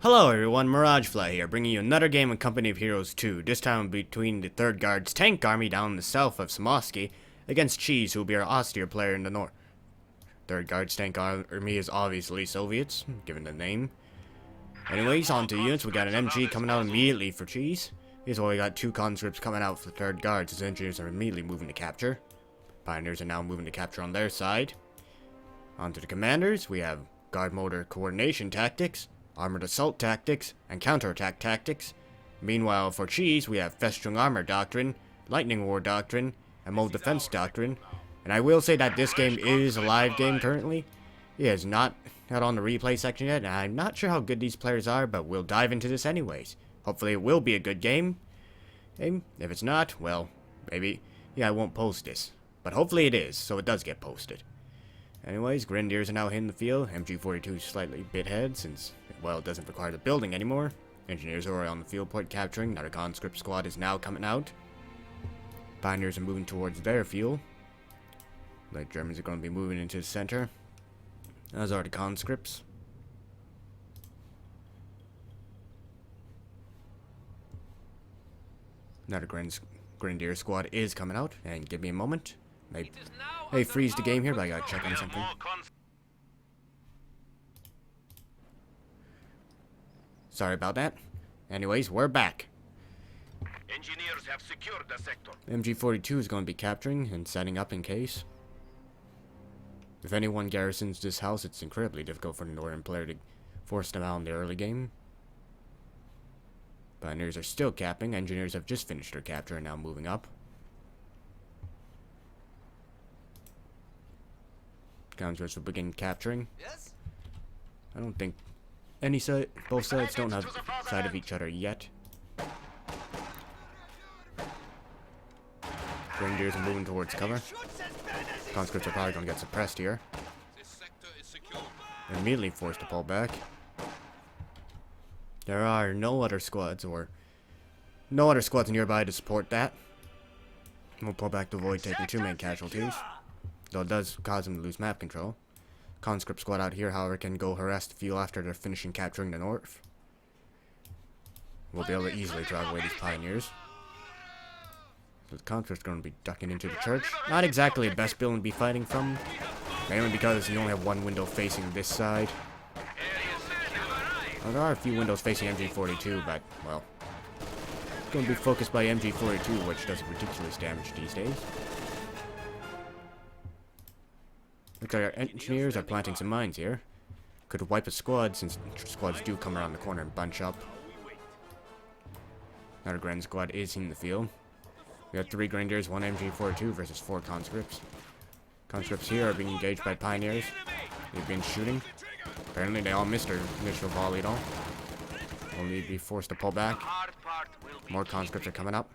Hello everyone, Miragefly here, bringing you another game in Company of Heroes 2, this time between the 3rd Guards tank army down in the south of Semiosky, against Cheese, who will be our austere player in the north. 3rd Guards tank army is obviously Soviets, given the name. Anyways, on to units. We got an MG coming out immediately for Cheese. Here's why we got 2 conscripts coming out for the 3rd Guards. His engineers are immediately moving to capture. Pioneers are now moving to capture on their side. On to the commanders. We have guard motor coordination tactics, armored assault tactics, and counterattack tactics. Meanwhile, for Cheese, we have festering armor doctrine, lightning war doctrine, and mode defense doctrine. And I will say that this game is a live game currently. It is not on the replay section yet, and I'm not sure how good these players are, but we'll dive into this anyways. Hopefully it will be a good game. And if it's not, well, maybe, I won't post this. But hopefully it is, so it does get posted. Anyways, Grenadiers are now hitting the field. MG42 slightly bit ahead since, well, it doesn't require the building anymore. Engineers are already on the field point capturing. Now the conscript squad is now coming out. Pioneers are moving towards their field. The Germans are going to be moving into the center, as are the conscripts. Now the Grenadier squad is coming out, and give me a moment. Hey, freeze the game here, but I gotta check on something. Sorry about that. Anyways, we're back. Engineers have secured the sector. MG42 is going to be capturing and setting up in case. If anyone garrisons this house, it's incredibly difficult for the northern player to force them out in the early game. Pioneers are still capping. Engineers have just finished their capture and now moving up. Conscripts will begin capturing. Yes? I don't think both sides don't have sight of each other yet. Grenadiers are moving towards cover. Conscripts are probably going to get suppressed here. They're immediately forced to pull back. There are no other squads nearby to support that. We'll pull back to avoid taking too many casualties, though it does cause them to lose map control. Conscript squad out here, however, can go harass the field after they're finishing capturing the north. We'll be able to easily drive away these pioneers. So the conscript's going to be ducking into the church. Not exactly the best building to be fighting from, mainly because you only have one window facing this side. Well, there are a few windows facing MG42, but, well, it's going to be focused by MG42, which does ridiculous damage these days. Looks like our engineers are planting some mines here. Could wipe a squad, since squads do come around the corner and bunch up. Now the Grand squad is in the field. We have 3 Grenadiers, 1 MG42 versus 4 conscripts. Conscripts here are being engaged by pioneers. They've been shooting. Apparently they all missed their initial volley though. Only be forced to pull back. More conscripts are coming up.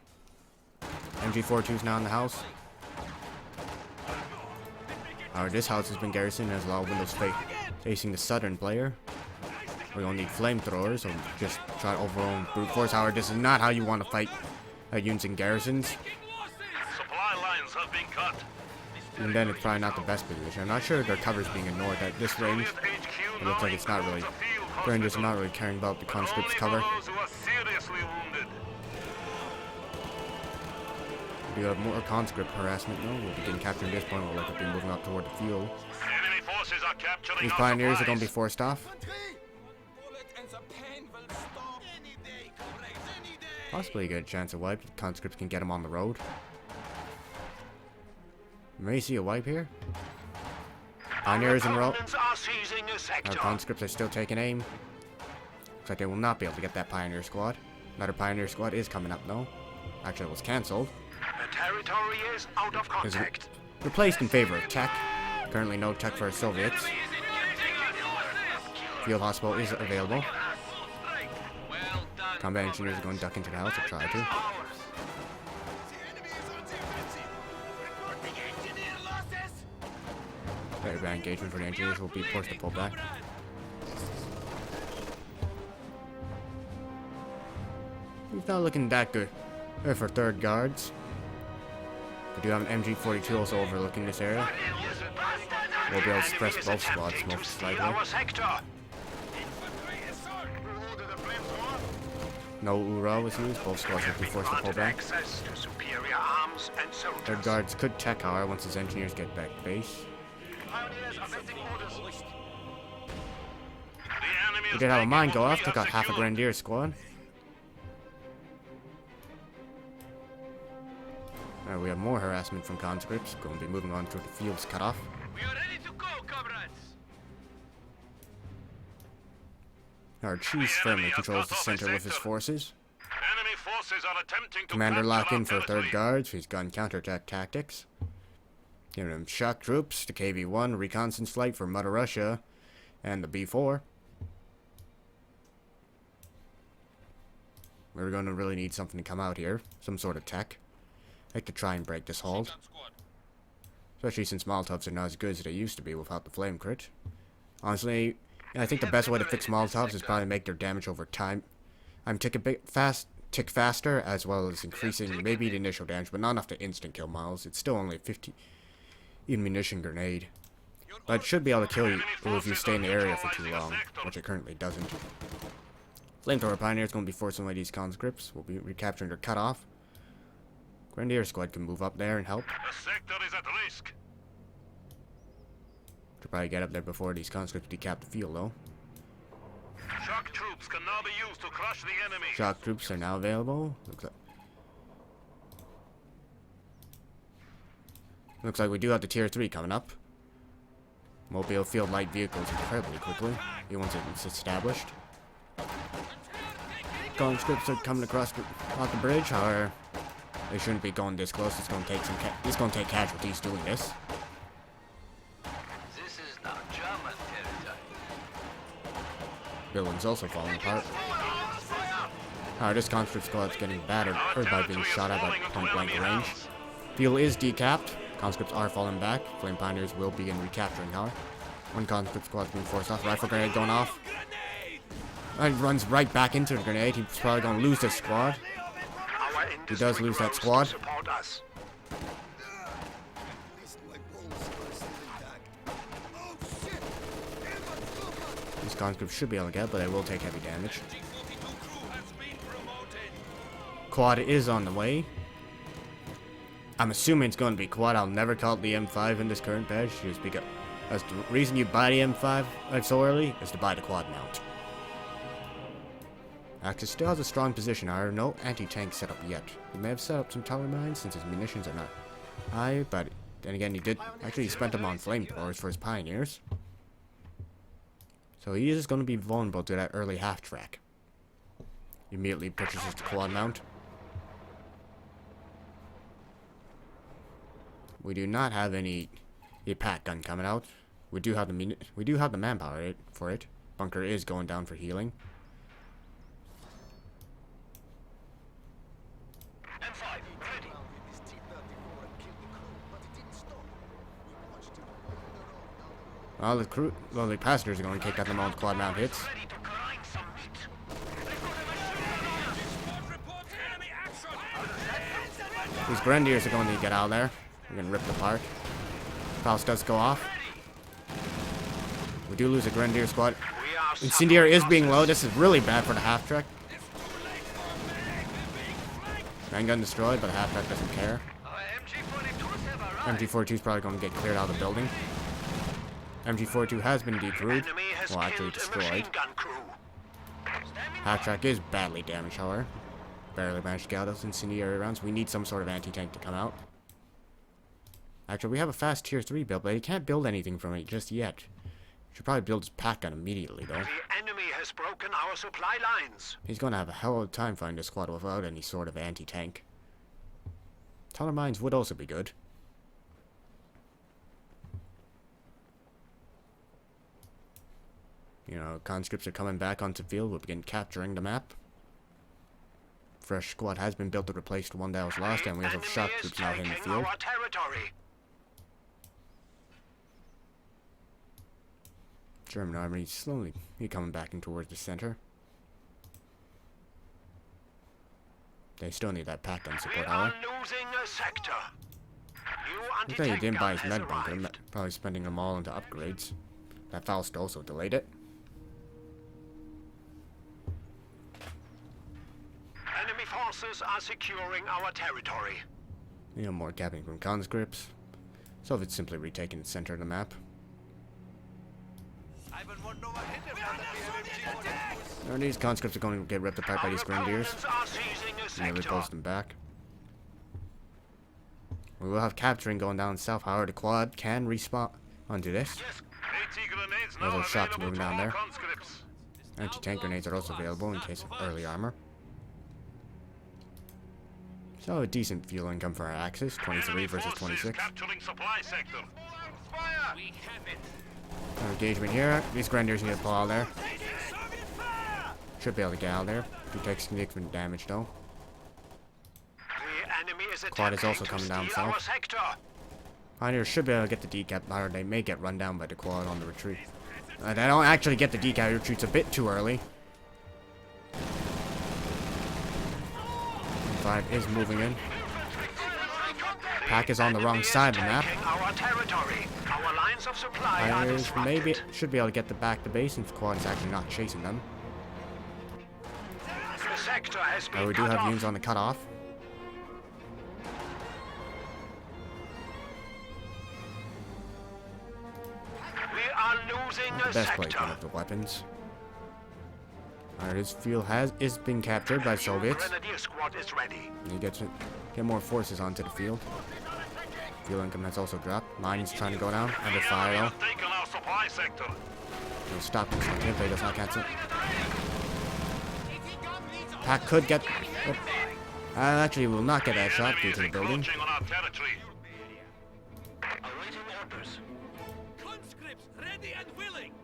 MG42 is now in the house. This house has been garrisoned and has a lot of windows facing the southern player. We don't need flamethrowers, so just try to overwhelm brute force. However, this is not how you want to fight units in garrisons. Supply lines have been cut. And then it's probably not the best position. I'm not sure their cover's being ignored at this range. It looks like it's not really. The Rangers are not really caring about the conscripts' cover. We do have more conscript harassment though. We'll begin capturing this point. We'll look at be moving up toward the field. These pioneers are going to be forced off. Possibly a good chance of wipe. Conscripts can get them on the road. You may see a wipe here. Pioneers in row. Our conscripts are still taking aim. Looks like they will not be able to get that pioneer squad. Another pioneer squad is coming up though. Actually, it was cancelled. The territory is out of contact. Replaced in favor of tech. Currently no tech for Soviets. Field hospital is available. Combat engineers are going to duck into the house or try to. Very bad engagement for the engineers. Will be forced to pull back. It's not looking that good for 3rd Guards. We do have an MG42 also overlooking this area. We'll be able to suppress both squads most likely. No URA was used. Both squads will be forced to pull back. Access to superior arms and soldiers. Their guards could tech hour once his engineers get back to base. Pioneers awaiting orders. We did have a mine go off, took out half a Grenadier squad. Alright, we have more harassment from conscripts. Going to be moving on through the fields cut off. We are ready to go, comrades. Our chief firmly controls the center with his forces. Enemy forces are attempting to Commander capture lock our in for territory. 3rd Guards. He's gun counterattack tactics. Giving him shock troops, the KV-1, reconnaissance flight for Mother Russia, and the B-4. We're going to really need something to come out here. Some sort of tech. I like to try and break this hold. Especially since Molotovs are not as good as they used to be without the flame crit. Honestly, I think the best way to fix Molotovs is probably make their damage over time. I'm tick faster, as well as increasing maybe the initial damage, but not enough to instant kill models. It's still only a 50 munition grenade. But it should be able to kill you if you stay in the area for too long, which it currently doesn't. Flamethrower Pioneer is going to be forcing away these conscripts. We'll be recapturing their cutoff. Grenadier squad can move up there and help. The sector is at risk. Should probably get up there before these conscripts decap the field, though. Shock troops can now be used to crush the enemy. Shock troops are now available. Looks like we do have the tier 3 coming up. Mobile field light vehicles incredibly quickly, even once it's established. Conscripts are coming across the bridge, however, they shouldn't be going this close. It's going to take it's going to take casualties doing this. This is now German territory. Building's also falling apart. This conscript squad's getting battered by being shot at by point blank range. Field is decapped. Conscripts are falling back. Flame Pioneers will begin recapturing, however. One conscript squad's being forced off. Rifle grenade going off. He runs right back into the grenade. He's probably going to lose this squad. He does lose that squad. These conscripts should be able to get, but they will take heavy damage. Quad is on the way. I'm assuming it's going to be quad. I'll never call it the M5 in this current patch, just because that's the reason you buy the M5 so early is to buy the quad mount. Axis still has a strong position, however, no anti-tank set up yet. He may have set up some tower mines since his munitions are not high, but then again, he spent them on flamethrowers for his pioneers. So he is going to be vulnerable to that early half-track. He immediately purchases the quad mount. We do not have any pack gun coming out. We do have the manpower for it. Bunker is going down for healing. Well, the passengers are going to kick out the most quad mount hits. These Grenadiers are going to get out of there. They're going to rip it apart. Faust does go off. We do lose a Grenadier squad. Incendiary is being low. This is really bad for the half-track. Handgun destroyed, but the half-track doesn't care. MG42 is probably going to get cleared out of the building. MG42 has been decrewed. Well, actually destroyed. Half-track is badly damaged, however. Barely managed to get out those incendiary rounds. We need some sort of anti-tank to come out. Actually, we have a fast tier 3 build, but he can't build anything from it just yet. Should probably build his pack gun immediately, though. The enemy has broken our supply lines. He's going to have a hell of a time finding a squad without any sort of anti-tank. Tunnel mines would also be good. You know, conscripts are coming back onto the field. We'll begin capturing the map. Fresh squad has been built to replace the one that was lost, and we have shock troops now in the field. German army slowly coming back in towards the center. They still need that pack gun support, however. Looks like he didn't buy his med bunker, probably spending them all into upgrades. That Faust also delayed it. forces are securing our territory. You know, more capping from conscripts. So if it's simply retaking the center of the map. And these conscripts are going to get ripped apart by these grenadiers. Nearly pulls them back. We will have capturing going down south. However, the quad can respawn onto this. There's those shots moving down there. Anti-tank grenades are also available in case of early armor. So a decent fuel income for our Axis, 23 versus 26. Our engagement here. These grenadiers need to pull out there. Should be able to get out there. Do take significant damage though. Quad is also coming down south. Pioneers should be able to get the decap, or they may get run down by the quad on the retreat. They don't actually get the decap, retreats a bit too early. 5 is moving in. Pack is on the wrong side of the map. Pioneers maybe should be able to get the back to base since quad is actually not chasing them. Oh, we do have units on the cutoff. Best placement of the weapons. His field is being captured by Soviets. He gets to get more forces onto the field. Fuel income has also dropped. Mines trying to go down. Under fire though. He'll stop this one if he does not cancel. Pack could get... Oh. Actually, will not get that shot due to the building.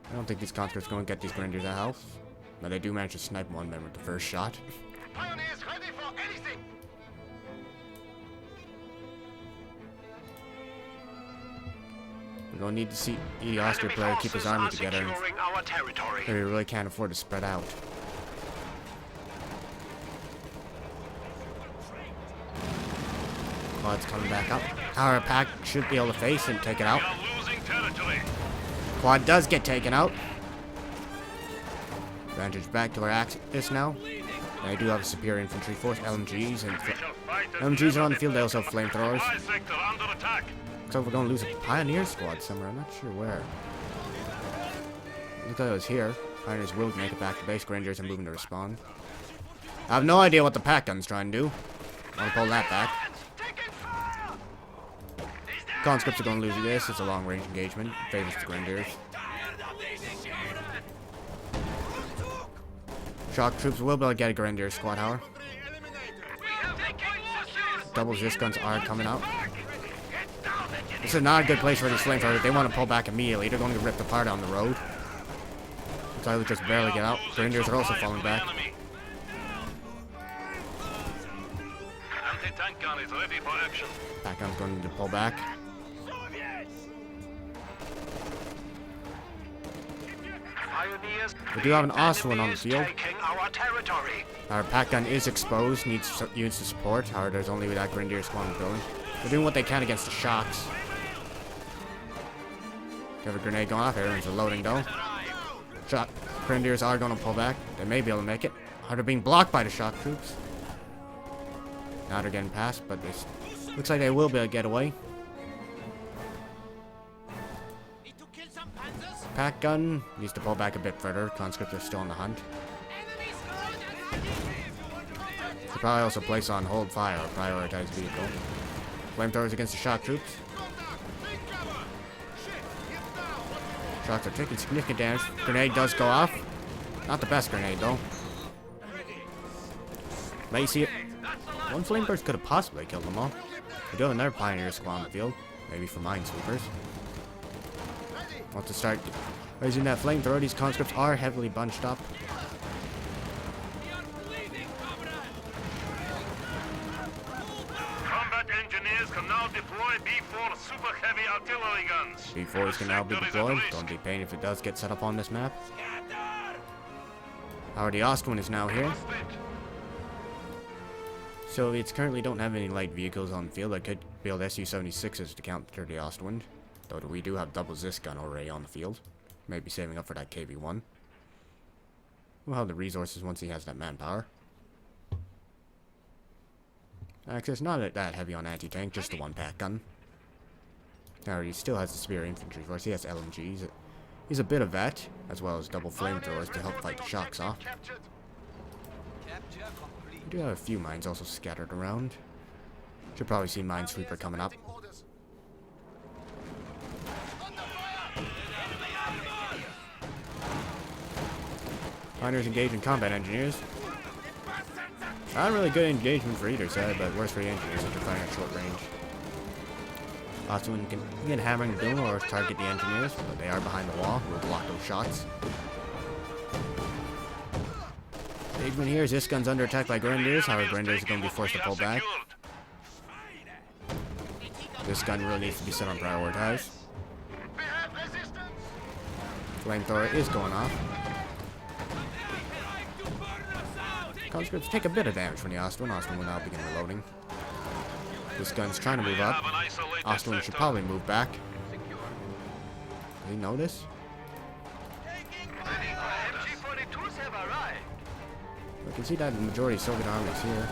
I don't think these conscripts are going to get these grenadiers out of health. But they do manage to snipe one member with the first shot. Pioneers ready for anything. We're going to need to see the Austria player keep his army together. We really can't afford to spread out. Quad's coming back up. Our pack should be able to face and take it out. Quad does get taken out. Advantage back to our Axis now. They do have a superior infantry force, LMGs, and LMGs are on the field. They also have flamethrowers. Looks like we're going to lose a Pioneer squad somewhere. I'm not sure where. Looks like it was here. Pioneers will make it back to base. Grenadiers are moving to respond. I have no idea what the pack gun's trying to do. I'll pull that back. Conscripts are going to lose this. It's a long-range engagement. Favors the Grenadiers. Shock troops will be able to get a Grenadier squad, however. Double Zis guns are coming out. This is not a good place for these flamethrowers. They want to pull back immediately. They're going to get ripped apart on the road. Looks like they just barely get out. Grenadiers are also falling back. Anti-tank gun is ready for action. Back gun's going to pull back. We do have an Austrian on the field. Our pack gun is exposed, needs units to support. However, there's only that Grenadier squad building. They're doing what they can against the shocks. Have a grenade going off. Everyone's reloading though. Shock Grenadiers are going to pull back. They may be able to make it. They're being blocked by the shock troops. Now they're getting past, but this looks like they will be able to get away. Pack gun needs to pull back a bit further. Conscripts are still on the hunt. Should probably also place on hold fire or prioritize vehicle. Flamethrowers against the shock troops. Shocks are taking significant damage. Grenade does go off. Not the best grenade though. But you see it. One flameburst could have possibly killed them all. We do have another Pioneer squad on the field. Maybe for minesweepers. Want to start raising that flamethrower. These conscripts are heavily bunched up. Combat engineers can now deploy B4 super heavy artillery guns. B4s can now be deployed. Don't be pain if it does get set up on this map. However, the Austrian is now here. Soviets currently don't have any light vehicles on the field. I could build Su-76s to counter the Austrian. Though we do have double Zis gun already on the field. Maybe saving up for that KV-1. We'll have the resources once he has that manpower. Access not that heavy on anti-tank, just the one pack gun. Now he still has the spear infantry force. He has LMGs. He's a bit of that, as well as double flamethrowers to help fight the shocks off. We do have a few mines also scattered around. Should probably see Minesweeper coming up. Miners engaging combat engineers. Not really good engagement for either side, but worse for the engineers if they're firing at short range. Also, when you can get hammering the boom or target the engineers, but they are behind the wall. We'll block those shots. Engagement here is this gun's under attack by Grenadiers. However, Grenadiers are going to be forced to pull back. This gun really needs to be set on prioritize. Flamethrower is going off. Conscripts take a bit of damage from the Austrian. Austrian will now begin reloading. This gun's trying to move up. Austrian should probably move back. Did he know this? We can see that the majority of Soviet army is here.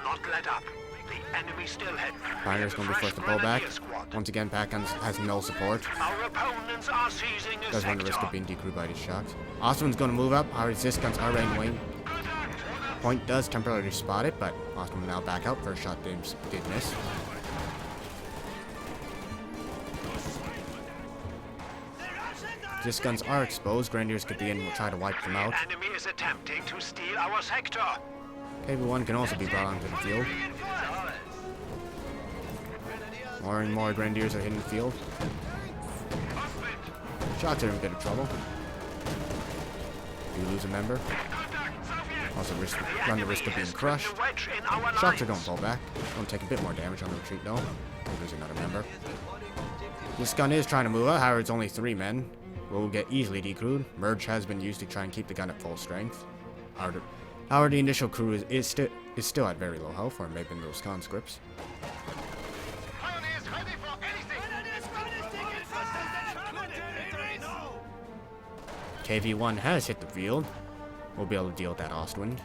Not let up. The enemy still hit. Pioneer's going to be forced to pull back. Once again, pack guns has no support. Our opponents are seizing a Does run the risk of being decrewed by these shots. Austrian's going to move up. Our resist guns are ready to wing. Point does temporarily spot it, but Austrian will now back out. First shot did miss. Resist guns are exposed. Grenadiers could begin will try to wipe them out. Enemy is attempting to steal our sector. KV-1 can also be brought onto the field. More and more Grenadiers are hitting the field. Shots are in a bit of trouble. You lose a member. Also run the risk of being crushed. Shots are going to pull back. Going to take a bit more damage on the retreat though. We'll lose another member. This gun is trying to move up. However, it's only 3 men. Will get easily decrewed. Merge has been used to try and keep the gun at full strength. However, the initial crew is still at very low health, or maybe those conscripts. KV-1 has hit the field. We'll be able to deal with that Ostwind.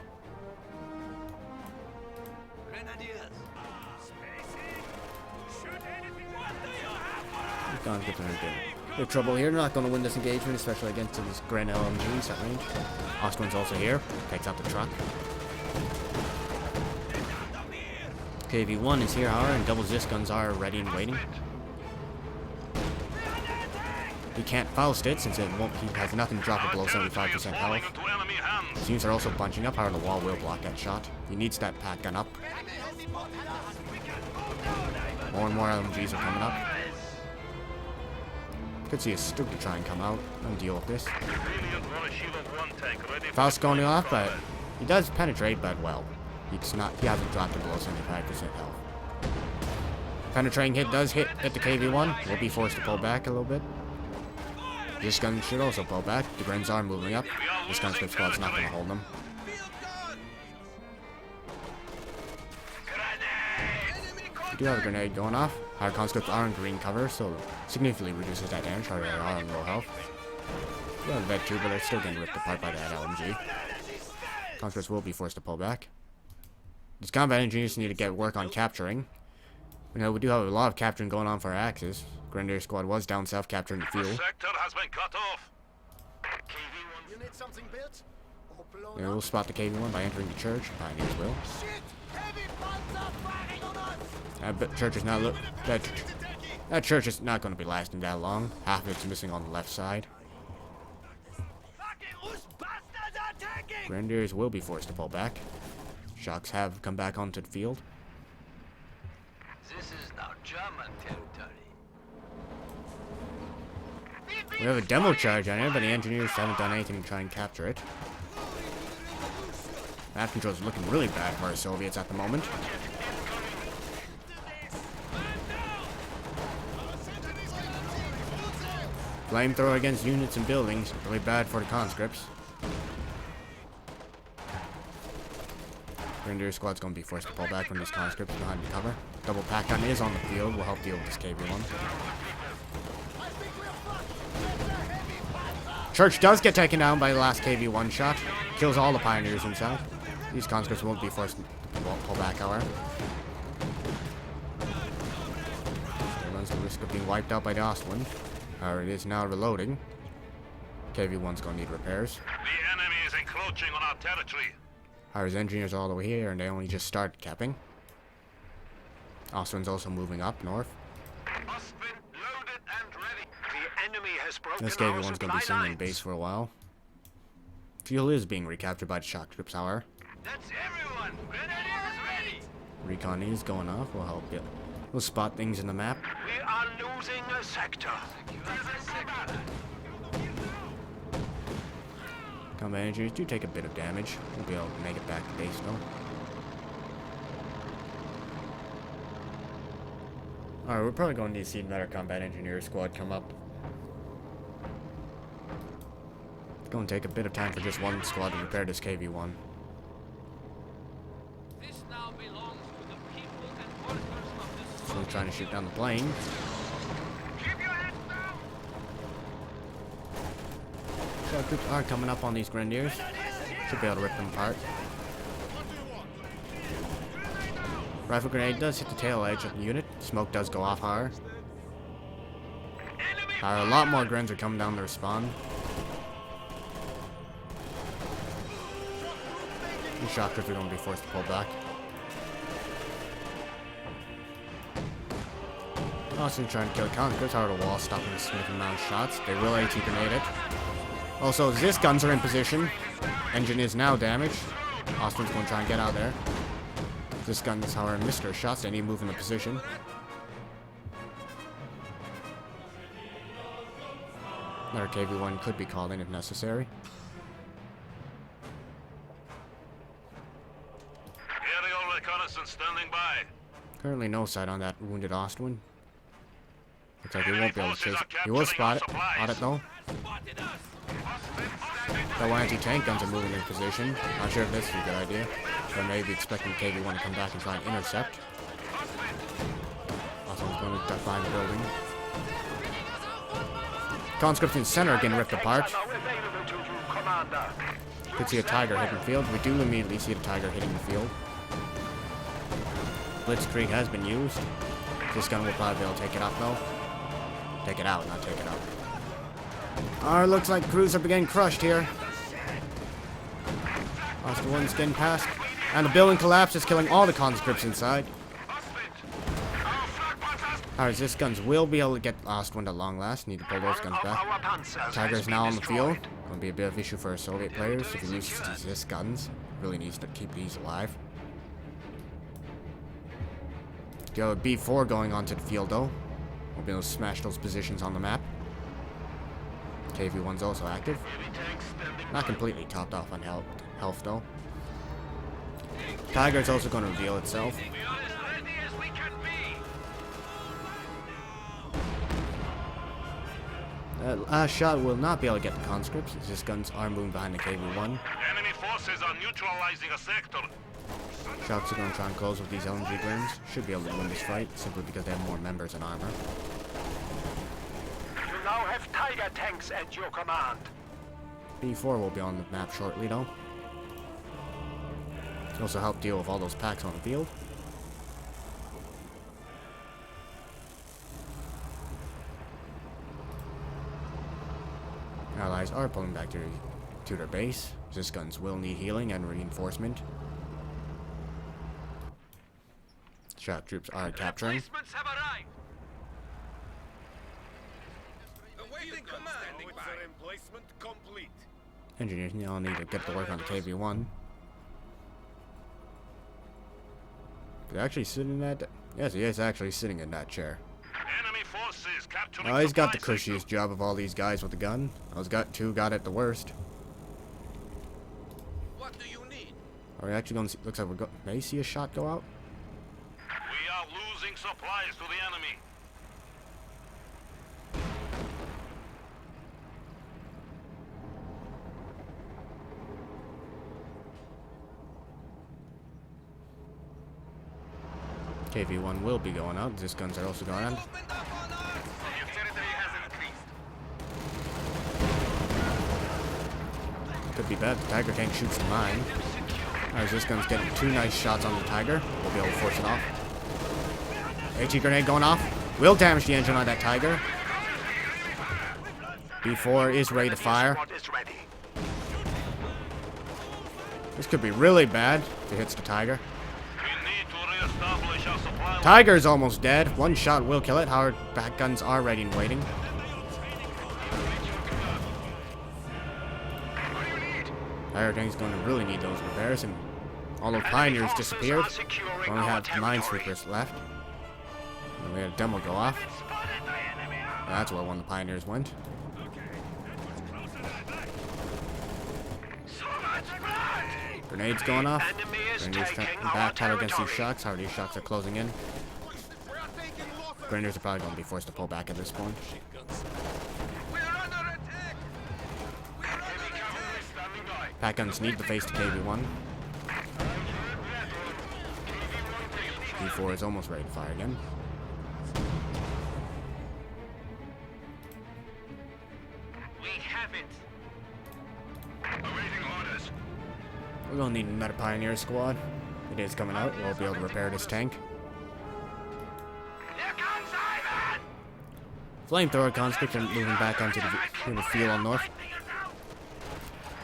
Conscripts are in a bit of trouble here. They're not going to win this engagement, especially against these Grand LMGs at range. Ostwind's also here. Takes out the truck. KV-1 is here, however, and double Zis guns are ready and waiting. He can't Faust it since he has nothing to drop it below 75% health. His units are also bunching up, however the wall will block that shot. He needs that pack gun up. More and more LMGs are coming up. Could see a Stuk to try and come out and deal with this. Faust going off, but he does penetrate, but well, he hasn't dropped it below 75% health. Penetrating hit does hit at the KV-1. We'll be forced to pull back a little bit. This gun should also pull back. The Grens are moving up. This conscript squad's not going to hold them. We do have a grenade going off. Our conscripts are in green cover, so significantly reduces that damage. However, they are on low health. We have a vet too, but they're still getting ripped apart by that LMG. Conscripts will be forced to pull back. These combat engineers need to get work on capturing. You know, we do have a lot of capturing going on for our Axis. Grenadier squad was down south capturing the fuel. Sector has been cut off. You need something built? They will spot the KV-1 by entering the church. Pioneers will. That church is not that church is not going to be lasting that long. Half of it's missing on the left side. Grenadiers will be forced to pull back. Shocks have come back onto the field. This is now German territory. We have a demo charge on it, but the engineers haven't done anything to try and capture it. Map control is looking really bad for our Soviets at the moment. Flamethrower against units and buildings, really bad for the conscripts. Grenadier squad's going to be forced to pull back from these conscripts behind the cover. Double pack gun is on the field, will help deal with this KV-1. Church does get taken down by the last KV-1 shot. Kills all the pioneers inside. These conscripts won't be forced to pull back, however. It runs the risk of being wiped out by the Ostwind. However, it is now reloading. KV-1's gonna need repairs. The enemy is encroaching on our territory. His engineers are all the way here, and they only just started capping. Ostwind's also moving up north. Ostwind loaded and ready. The enemy has broken This our KV-1's gonna supply be sitting in lines. base for a while. Fuel is being recaptured by the shock troops, however. That's everyone. Grenadiers ready. Recon is going off. We'll help you. We'll spot things in the map. We are losing a sector. Combat engineers do take a bit of damage. We'll be able to make it back to base though. Alright, we're probably going to need to see another combat engineer squad come up. It's going to take a bit of time for just one squad to repair this KV-1. This now belongs to the people and workers of this So he's trying to shoot down the plane. Keep your heads down. Shock troops are coming up on these grenadiers. Should be able to rip them apart. Rifle grenade does hit the tail edge of the unit. Smoke does go off higher. A lot more grens are coming down to respawn. These shock troops are going to be forced to pull back. Also trying to kill conscripts. However, the wall stopping the significant amount of shots. They will AT grenade it. Also, Zis guns are in position. Engine is now damaged. Austin's going to try and get out there. This gun's, however, missed her shots. They need to move into position. Another KV-1 could be called in if necessary. Aerial reconnaissance standing by. Currently no sight on that wounded Ostwind. Looks like he won't be able to chase it. He will spot it. On it though. The anti-tank guns are moving in position. Not sure if this is a good idea. Or maybe expecting KV-1 to come back and try and intercept. Ostwind's going to find the building. Conscripts in center are getting ripped apart. Now available to you, Commander. Could see a Tiger hitting the field. We do immediately see the Tiger hitting the field. Blitzkrieg has been used. This gun will probably be able to take it out though. Take it out, not take it out. Looks like crews are getting crushed here. Ostwind's getting past. And the building collapses, killing all the conscripts inside. Alright, this guns will be able to get Ostwind at long last. Need to pull those guns back. Our panzers Tiger has is been now on the field. destroyed. Going to be a bit of issue for our Soviet players. If he loses these guns, really needs to keep these alive. Go B4 going onto the field though. We'll be able to smash those positions on the map. KV-1's also active. Not completely topped off on health though. Tiger's also going to reveal itself. We are as ready as we can be. Last shot will not be able to get the conscripts, as his guns are moving behind the KV-1. Enemy forces are neutralizing a sector. Shots are going to try and close with these LMG grins. Should be able to win this fight, simply because they have more members and armor. You now have Tiger tanks at your command. B4 will be on the map shortly though. Can also help deal with all those packs on the field. Allies are pulling back to their base. This guns will need healing and reinforcement. Shock troops are capturing. Replacements have arrived. Awaiting command. Emplacement complete. Engineers now need to get to work on the KV-1. Is he actually sitting in that? Yes, he is actually sitting in that chair. Enemy forces capturing. Oh, he's got the supply cushiest job of all these guys with the gun. Those got it the worst. What do you need? Are we actually going to see? Looks like we're may see a shot go out. We are losing supplies to the enemy. KV-1 will be going out. These guns are also going on. Your territory has increased. Could be bad. The Tiger tank shoots a mine. Alright, this gun's getting 2 nice shots on the Tiger. We'll be able to force it off. AT grenade going off. Will damage the engine on that Tiger. B4 is ready to fire. Squad is ready. This could be really bad if it hits the Tiger. We need to re-establish our supply line. Tiger's almost dead. 1 shot will kill it. However, back guns are ready and waiting. Tiger Gang's going to really need those repairs, and all those pioneers disappeared. We only have minesweepers left. And we had a demo go off. And that's where one of the pioneers went. Grenades going off. Grenadiers back tight against these shocks. How these shocks are closing in. Grenadiers are probably going to be forced to pull back at this point. Pack guns need to face the KV-1. B4 is almost ready to fire again. We have it. Awaiting orders. We're going to need another Pioneer squad. It is coming out. We'll be able to repair this tank. Here comes Ivan! Flamethrower conscript are moving back onto the field on north.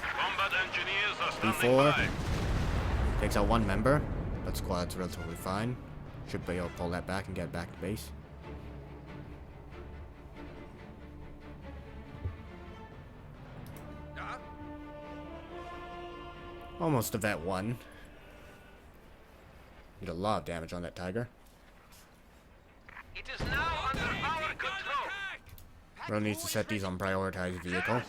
Combat engineers are standing B4 by. takes out 1 member, but squad's relatively fine. Should be able to pull that back and get back to base. Almost a vet 1. Did a lot of damage on that Tiger. It is now under our control. Really needs to set these on prioritized vehicle.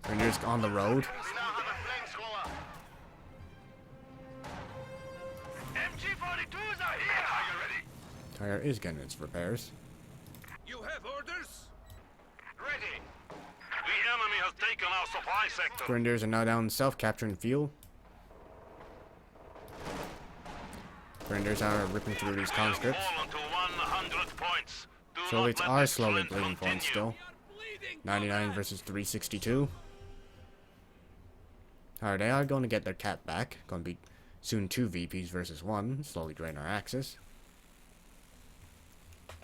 Grenadiers on the road. MG-42s are here. Tiger ready. Tiger is getting its repairs. You have orders? Ready. The enemy has taken our supply sector. Grenadiers are now down south, capturing field. Grenadiers are ripping through these conscripts. Fallen to 100 points. Do Soviets not let are this slowly trend bleeding points continue. still. 99 versus 362. Alright, they are going to get their cap back. Going to be soon 2 VPs versus 1. Slowly drain our axis.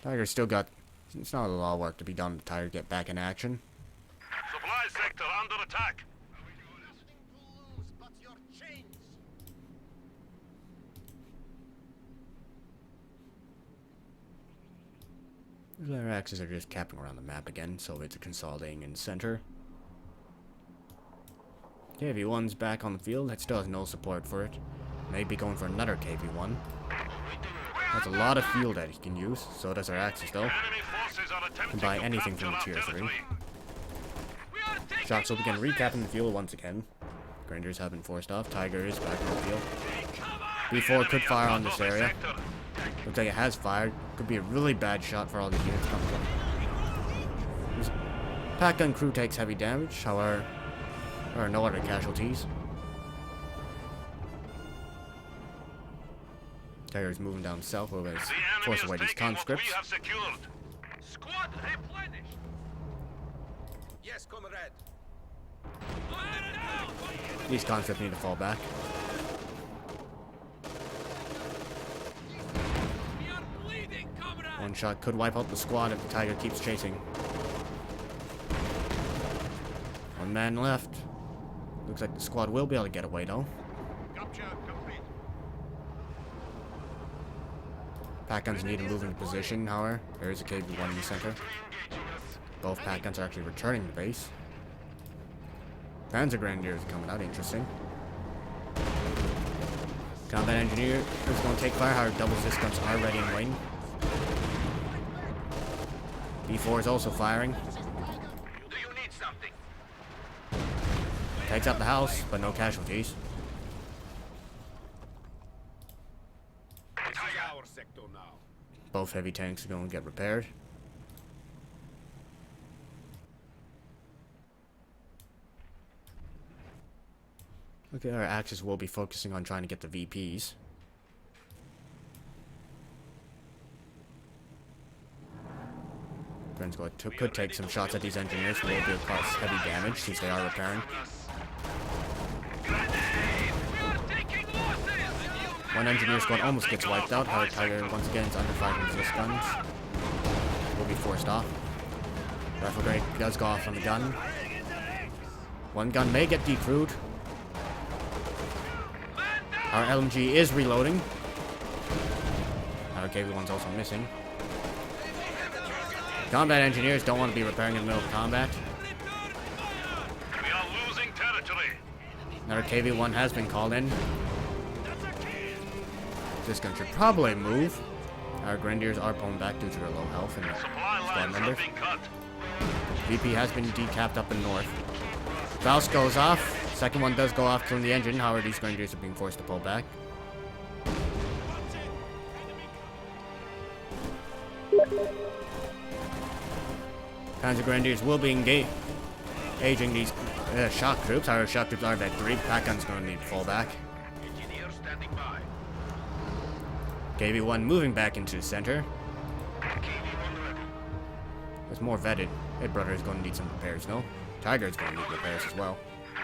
Tiger's still got... It's not a lot of work to be done to Tiger get back in action. Supply sector under attack. Their axes are just capping around the map again, so it's consolidating in the center. KV-1's back on the field. That still has no support for it. Maybe going for another KV-1. That's a lot of fuel that he can use. So does our axis though. Enemy forces are attempting Can buy to anything from the capture tier our 3. territory. Shocks will begin recapping the field once again. Grenadiers have been forced off. Tiger is back on the field. B4 could fire on this area. Looks like it has fired. Could be a really bad shot for all these units coming in. This pack gun crew takes heavy damage, however, there are no other casualties. Tiger's moving down south where it's The enemy force is away these taking what we conscripts. have secured. Squad replenished. Yes, comrade. These conscripts need to fall back. We are bleeding, comrade. One shot could wipe out the squad if the Tiger keeps chasing. 1 man left. Looks like the squad will be able to get away though. Capture complete. Pack guns need to move into position, however. There is a KV-1 in the center. Both pack guns are actually returning to base. Panzer Grenadiers are coming out, interesting. Combat Engineer is going to take fire, however, double assist guns are ready and waiting. B4 is also firing. Do you need something? Takes out the house, but no casualties. This is our sector now. Both heavy tanks are going to get repaired. Okay, our axis will be focusing on trying to get the VPs. Friends could take some shots at these engineers who will be able to cause heavy damage since they are repairing. One engineer squad almost gets wiped out. However, Tiger once again is under fire from resist guns. Will be forced off. Rifle grenade does go off on the gun. One gun may get decrewed. Our LMG is reloading. Our KV-1's also missing. Combat engineers don't want to be repairing in the middle of combat. We are losing territory. Another KV-1 has been called in. This gun should probably move. Our Grenadiers are pulling back due to their low health and Supply squad lines members. have been cut. VP has been decapped up in north. Faust goes off. Second one does go off, killing the engine. However, these Grenadiers are being forced to pull back. Panzer Grenadiers will be engaging these shock troops. However, shock troops are at 3. Pack gun's going to need to fall back. Engineer standing by. KV-1 moving back into the center. KV-1 ready. There's more vetted. Hit Brother is going to need some repairs, no? Tiger is going to need repairs as well.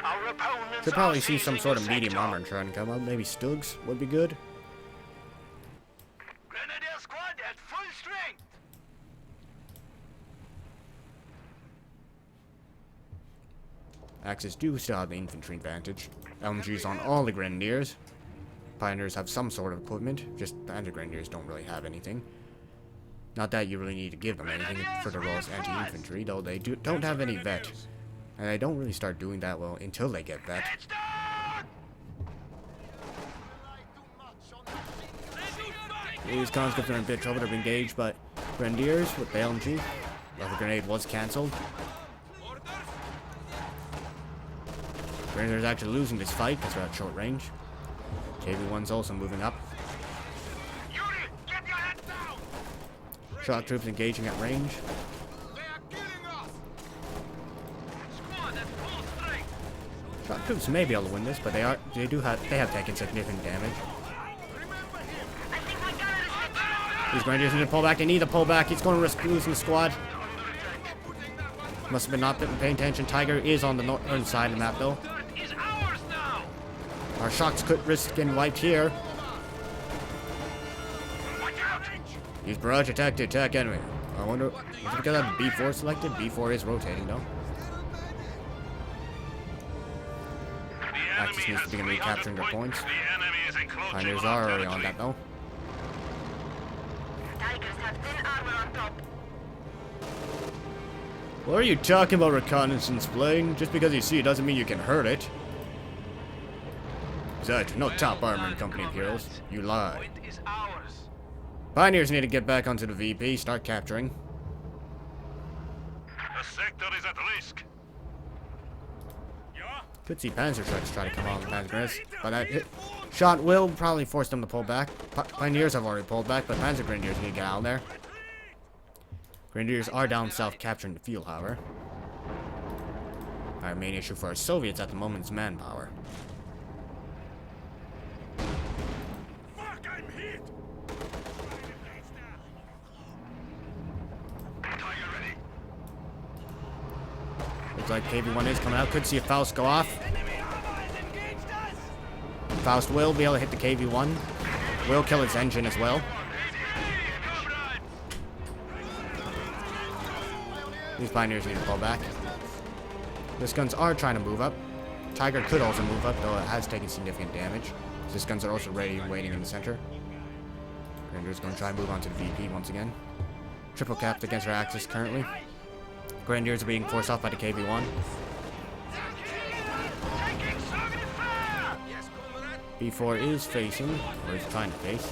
Our opponents Should probably are see some seizing sort the of medium sector. armor trying to come up. Maybe Stugs would be good. Grenadier squad at full strength. Axis do still have the infantry advantage. LMGs on all the Grenadiers. Pioneers have some sort of equipment. Just the Grenadiers don't really have anything. Not that you really need to give them anything for the role as anti-infantry, though they don't have any vet. And they don't really start doing that well until they get vet. It's done. These conscripts are in a bit of trouble. They're engaged, but Grenadiers with the LMG. Rifle grenade was cancelled. Grenadiers actually losing this fight because they're at short range. KV-1's also moving up. Yuri, get your head down. Shock troops engaging at range. They are killing us. Squad at full strength. Shock troops may be able to win this, but they have taken significant damage. These Grenadiers need to pull back. They need to pull back. He's going to risk losing the squad. Must have been not paying attention. Tiger is on the northern side of the map, though. Turret is ours now. Our shocks could risk getting wiped here. Watch out. Use barrage attack to attack enemy. I wonder, is it because I have B4 selected? B4 is rotating, though. The Axis enemy needs has to begin 300 recapturing their points. The enemy is encroaching Pioneers on our are already on territory. that, though. Tigers have thin armor on top. What are you talking about, reconnaissance plane? Just because you see it doesn't mean you can hurt it. Besides, no top armor in Company of Heroes. You lie. Point is ours. Pioneers need to get back onto the VP, start capturing. The sector is at risk. Could see Panzer trucks try to come on the Panzer Grenadiers, but that shot will probably force them to pull back. Pioneers have already pulled back, but Panzer Grenadiers need to get out of there. Grenadiers are down south capturing the field, however. Our main issue for our Soviets at the moment is manpower. Fuck, I'm hit. Tiger ready. Looks like KV-1 is coming out. Could see a Faust go off. Faust will be able to hit the KV-1. Will kill its engine as well. These Pioneers need to pull back. These guns are trying to move up. Tiger could also move up, though it has taken significant damage. These guns are also ready and waiting in the center. Grenadiers going to try and move on to the VP once again. Triple capped against our Axis currently. Grenadiers are being forced off by the KV-1. B4 is facing, or is trying to face.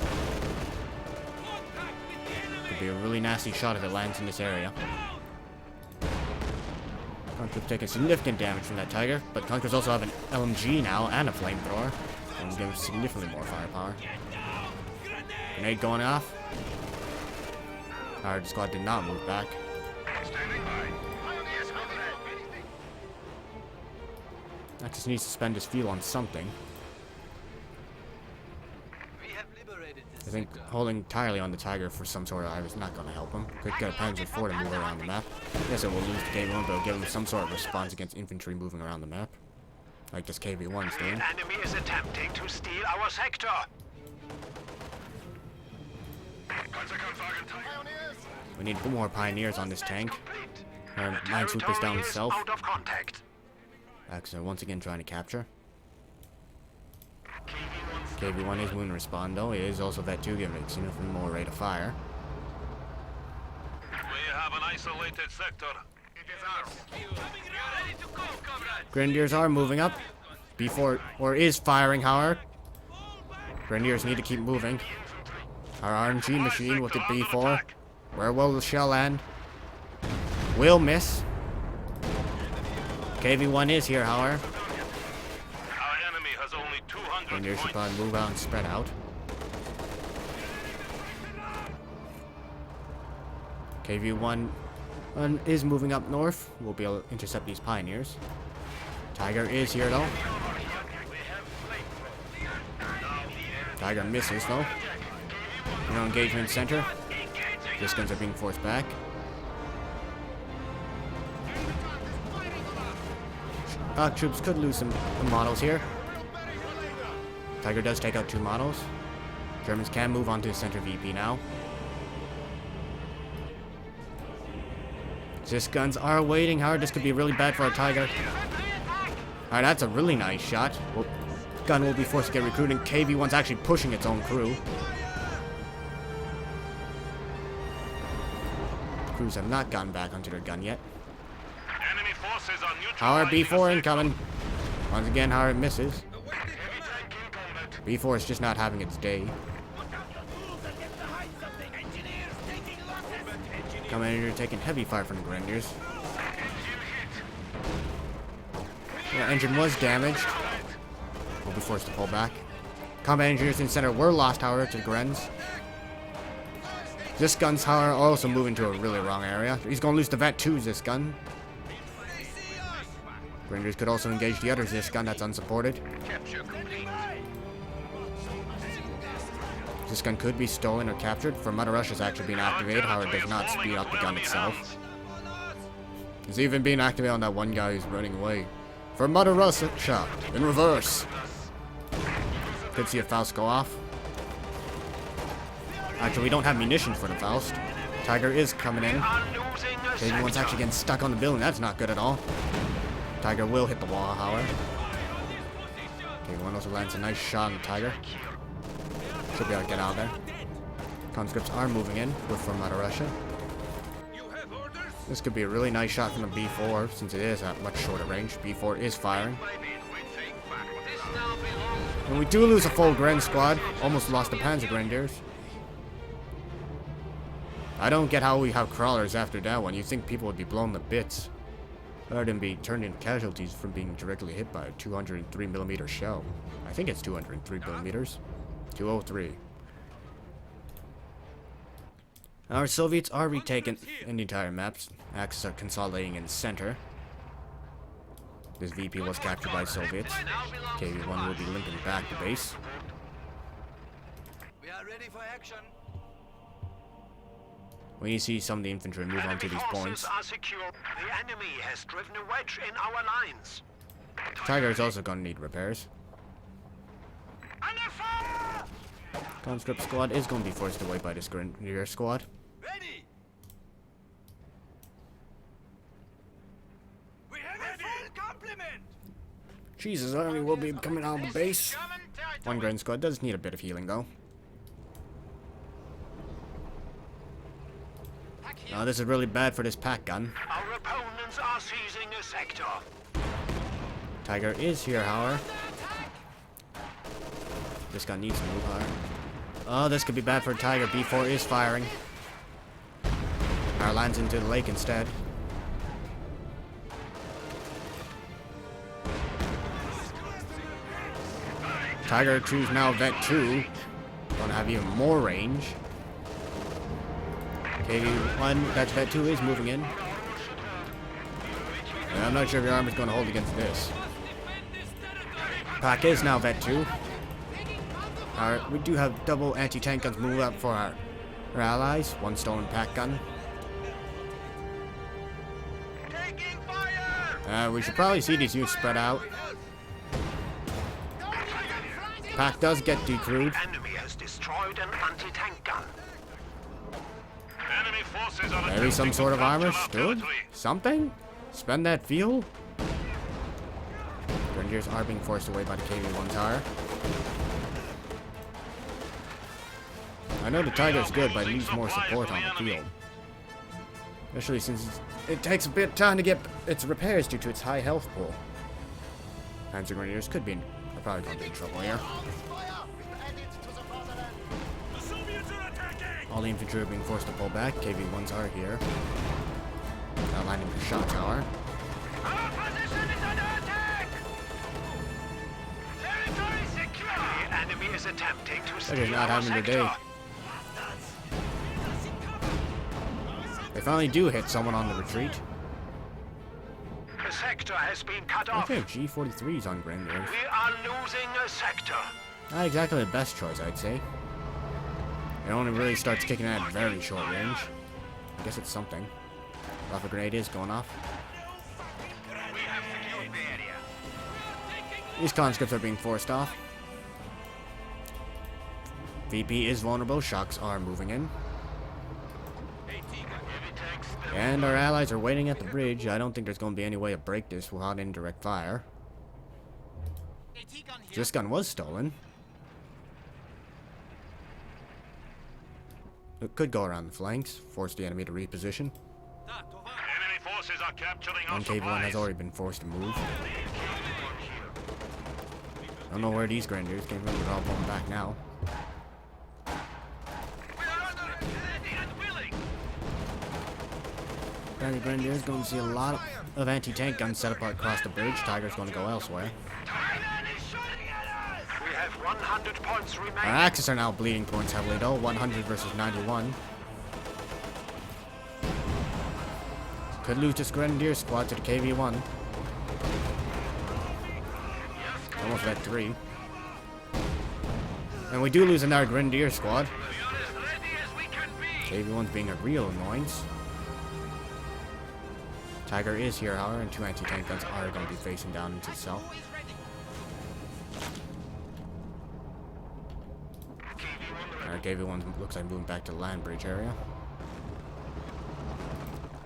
Could be a really nasty shot if it lands in this area. Conquerors taking significant damage from that Tiger, but Conquerors also have an LMG now and a flamethrower, and give significantly more firepower. Grenade going off. Our squad did not move back. Standing by. Pioneers have anything. Axis needs to spend his fuel on something. We have liberated this I think sector. holding entirely on the Tiger for some sort of ire is not going to help him. Could get a Panzer IV to move around the map. Yes, it will lose the KV-1, but it'll give him some sort of response against infantry moving around the map. Like this KV-1's doing. The enemy is attempting to steal our sector. We need more pioneers on this tank. Our minesweeper is down himself. Out of contact. Axel once again trying to capture. KV-1 is moving to respond though. It is also that 2 giving it significantly more rate of fire. We have an isolated sector. It is ours. Ready to go, comrade. Grenadiers are moving up. B4 or is firing, however. Grenadiers need to keep moving. Our RNG machine with the B4. Where will the shell land? Will miss. KV-1 is here, however. Our enemy has only 200 Grenadiers should points. probably move out and spread out. KV-1 is moving up north. We'll be able to intercept these pioneers. Tiger is here though. Tiger misses though. No engagement center. These guns are being forced back. Troops could lose some models here. Tiger does take out 2 models. Germans can move on to the center VP now. This guns are waiting hard. This could be really bad for our Tiger. Alright, that's a really nice shot. Well, gun will be forced to get recruited. KV-1's actually pushing its own crew. Crews have not gotten back onto their gun yet. Enemy forces are Howard neutralizing B4 the incoming. Once again, Howard misses. B4 is just not having its day. Commander taking heavy fire from the Grenadiers. The engine was damaged. We'll be forced to pull back. Combat engineers in center were lost, however, to the Grens. This gun's, however, also moving to a really wrong area. He's going to lose the Vet 2's this gun. Grenadiers could also engage the others this gun that's unsupported. Capture complete. This gun could be stolen or captured. For Mother Russia's actually being activated, however, it does not speed up the gun itself. It's even being activated on that one guy who's running away. For Mother Russia, in reverse. Could see a Faust go off. Actually, we don't have munitions for the Faust. Tiger is coming in. Are losing a Everyone's sector. actually getting stuck on the building. That's not good at all. Tiger will hit the wall, however. Okay, one also lands a nice shot on the Tiger. Should be able to get out of there. Conscripts are moving in. We're from Mother Russia. This could be a really nice shot from the B4, since it is at much shorter range. B4 is firing. This now belongs And we do lose a full Gren squad. Almost lost the Panzer Grenadiers. I don't get how we have crawlers after that one. You'd think people would be blown to bits. Rather than be turned into casualties from being directly hit by a 203mm shell. I think it's 203mm. 203. Our Soviets are retaking in the entire maps. Axis are consolidating in the center. This VP was captured by Soviets. KV-1 will be limping back to base. We are ready for action. When you see some of the infantry move on to Enemy these forces points, are secure. The enemy has driven a wedge in our lines. Tiger is also going to need repairs. Under fire! Conscript squad is going to be forced away by this Grenadier squad. Ready. We have a full complement. Jesus, army will be coming out of the base. One Gren squad does need a bit of healing though. Now this is really bad for this pack gun. Our opponents are seizing a sector. Tiger is here, however. This gun needs to move higher. Oh, this could be bad for Tiger. B4 is firing. Our lands into the lake instead. Tiger 2's now Vet 2. Gonna have even more range. KV-1, that's Vet 2 is moving in. And I'm not sure if your armor's gonna hold against this. Pack is now Vet 2. Alright, we do have double anti-tank guns move up for our allies. One stolen pack gun. Taking fire! We should probably see these units spread out. Pack does get decrewed. Enemy has destroyed an anti-tank gun. forces are Maybe some attempting sort to of armor capture our stood? territory. Something? Spend that fuel? Grenadiers are being forced away by the KV-1 tower. I know the Tiger's good, but it needs more support on the field. Especially since it takes a bit of time to get its repairs due to its high health pool. Panzer Grenadiers could be are probably going to be in trouble here. All the infantry are being forced to pull back. KV-1s are here. Now landing the shot tower. Our position is under attack! Territory secure! The enemy is attempting to steal They're not our having their sector. day. They finally do hit someone on the retreat. The sector has been cut I off. think G-43s on Grenadiers. We are losing a sector. Not exactly the best choice, I'd say. It only really starts kicking in at very short range. I guess it's something. Rocket grenade is going off. We have secured the area. These conscripts are being forced off. VP is vulnerable. Shocks are moving in. And our allies are waiting at the bridge. I don't think there's going to be any way to break this without indirect fire. This gun was stolen. It could go around the flanks, force the enemy to reposition. Enemy forces are capturing our One KV-1 has supplies. already been forced to move. I don't know where these Grenadiers came from. They're all blown back now. We are under ready and willing. Apparently Grenadiers going to see a lot of anti-tank guns set up across the bridge. Tiger's going to go elsewhere. Thailand is shooting at us. We have 100 points remaining. Our Axis are now bleeding points heavily though. 100 versus 91. Could lose this Grenadier squad to the KV-1. Almost at 3. And we do lose another Grenadier squad. We are as ready as we can be. KV-1's being a real annoyance. Tiger is here, however, and 2 anti-tank guns are going to be facing down into the south. Alright, KV-1 looks like moving back to the land bridge area.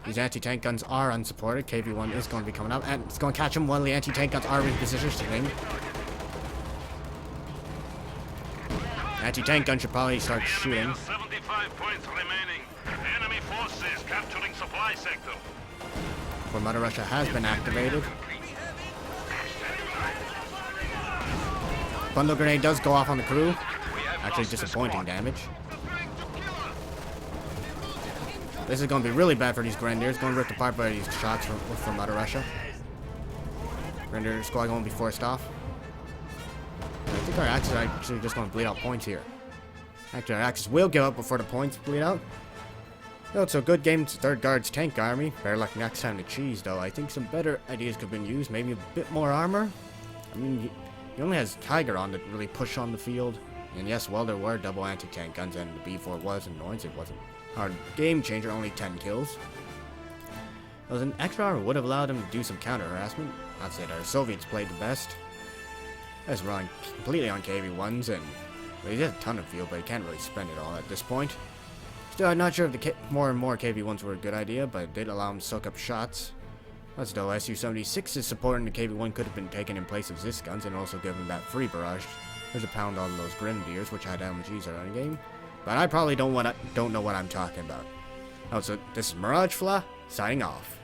These anti-tank guns are unsupported. KV-1 is going to be coming up, and it's going to catch him. One of the anti-tank guns are repositioning. Anti-tank gun should probably start Enemy shooting. has 75 points remaining. Enemy forces capturing supply sector. For Mother Russia has been activated. Bundle grenade does go off on the crew. Actually disappointing damage. This is going to be really bad for these Grenadiers. Going to rip apart by these shots from Mother Russia. Grenadier squad going to be forced off. I think our Axis are actually just going to bleed out points here. Actually, our Axis will give up before the points bleed out. No, it's a good game to 3rd Guards tank army. Better luck next time to cheese, though. I think some better ideas could have been used. Maybe a bit more armor. I mean, he only has Tiger on to really push on the field. And yes, well, there were double anti-tank guns, and the B4 was an annoyance. It wasn't a hard game changer, only 10 kills. It was an extra armor would have allowed him to do some counter harassment. I'd say that our Soviets played the best. That's relying completely on KV-1s, and well, he did a ton of fuel, but he can't really spend it all at this point. Still, I'm not sure if the more and more KV-1s were a good idea, but it did allow him to soak up shots. That's though Su-76's supporting the KV-1 could have been taken in place of Zis guns and also given that free barrage. There's a pound on those Grenadiers, which had LMGs early in the game. But I probably don't know what I'm talking about. Oh, so this is Mirage Fla, signing off.